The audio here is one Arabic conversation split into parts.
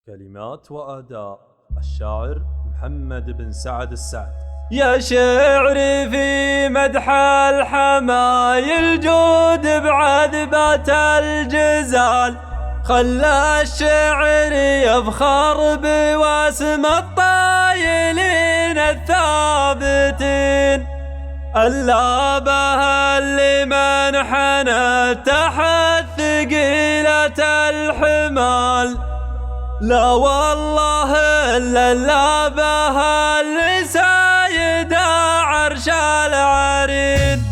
كلمات وأداء الشاعر محمد بن سعد السعد. يا شعري في مدح الحمايل جود بعذبات الجزال، خلى الشعر يفخر بواسم الطايلين الثابتين، اللابه اللي منحنت تحت ثقيلة الحمال، لا والله إلا اللابه اللي سايد عرش العرين.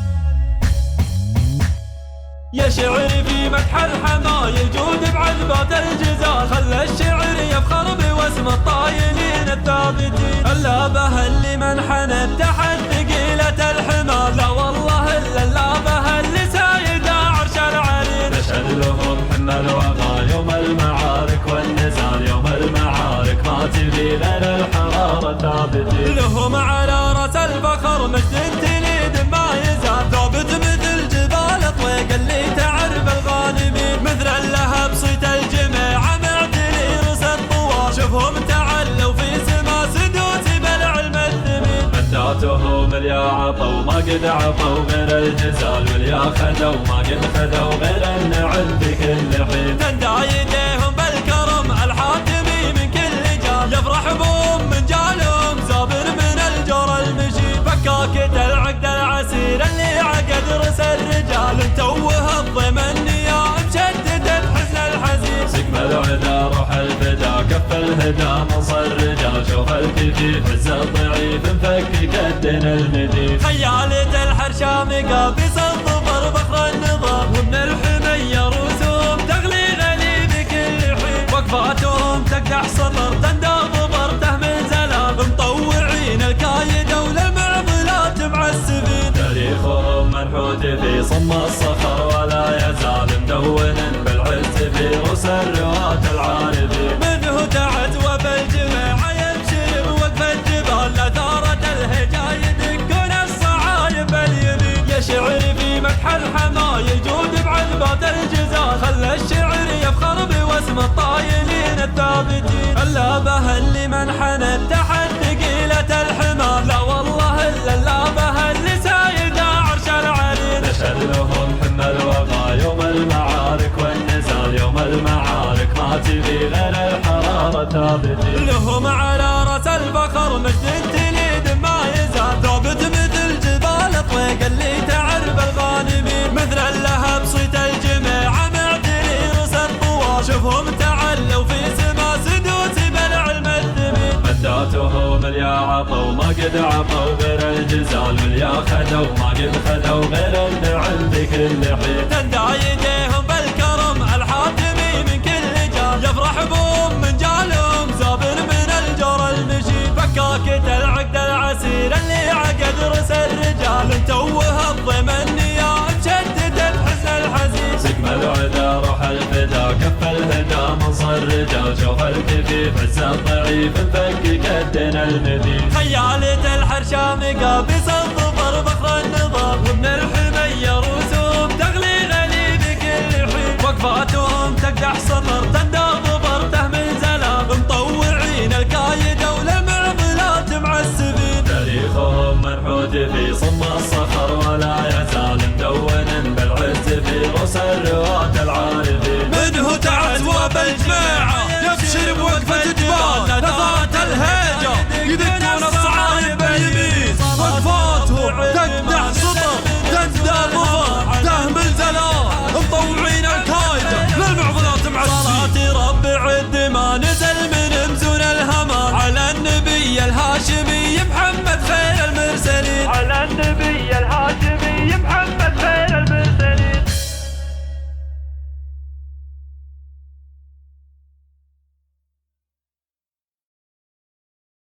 يا شعري في مدح الحمايل جود بعذبات الجزال، خلى الشعر يفخر بواسم الطايلين الثابتين، اللابه اللي منحنت تحت ثقيلة الحمال، لا والله إلا اللابه اللي سايد عرش العرين. نشهد لهم حنا الوغى يوم المعارك والنزال، يوم المعارك ما تبي غير الحرارة ثابتين، لهم على راس الفخر مجد تليد ما يزال، ثابت مثل جبال طويق اللي تعرف الغانمين، مثل اللهب صيت الجميع معتلي رؤوس الطوال، شوفهم تعلوا في سما سدوس بالعلم الثمين، مداتهم اليا عطوا ما قد عطوا غير الجزال، واليا خذوا ما قد خذوا غير النعم في كل حين، تندى يديهم بالكرم الحاتمي من كل جال، يفرح بهم من جالهم زابر من الجور المشين، فكاكة العقد العسير اللي عقد رؤوس الرجال، توه الضمن يا مشدد بحزن الحزين، سقم العدا روح الفدا كف الهدى منصر الرجال، شوف الكفيف عز الضعيف مفك كدن المدين، خيالة الحرشام قابس الظفر فخر النظام، ومن الحمية رؤوسهم تغلي غلي بكل حين، وقفاتهم تقدح سطر تندى ظفرته من زلال، مطوعين الكايدة وللمعضلات معسفين، تاريخهم منحوت في صم الصخر ولا يزال مدون بالعز في رؤوس الرواة العارفين، منه تعت وبالجميع يمشي بوقف الجبال، أثارة الهجا يدقون الصعايب اليمين. يا شعري في مدح الحمايل جود بعذبات الجزال، خلى الشعر يفخر بواسم الطايلين الثابتين، اللابه اللي منحنت تحت ثقيلة الحمال، لا والله إلا اللابه اللي سايد عرش العرين. نشهد لهم حنا الوغى يوم المعارك والنزال، يوم المعارك ما تبي غير الحرارة ثابتين، لهم على راس الفخر مجد تليد ما يزال، ثابت مثل جبال طويق اللي تعرف الغانمين، مثل اللهب صيت الجميع معتلي رؤوس الطوال، شوفهم تعلوا في سما سدوس بالعلم الثمين، مداتهم اليا عطوا ما قد عطوا غير الجزال، واليا خذوا ما قد خذوا غير النعم في كل حين، تندى يديهم بالكرم الحاتمي من كل جال، يفرح بهم من جالهم زابر من الجور المشين، فكاكة العقد العسير اللي عقد رؤوس الرجال، توه الضمن يا مشدد بحزن الحزين، سقم العدا روح الفدا كف الهدى منصر الرجال، شوف الكفيف عز الضعيف مفك كدن المدين، خيالة الحرشام قابس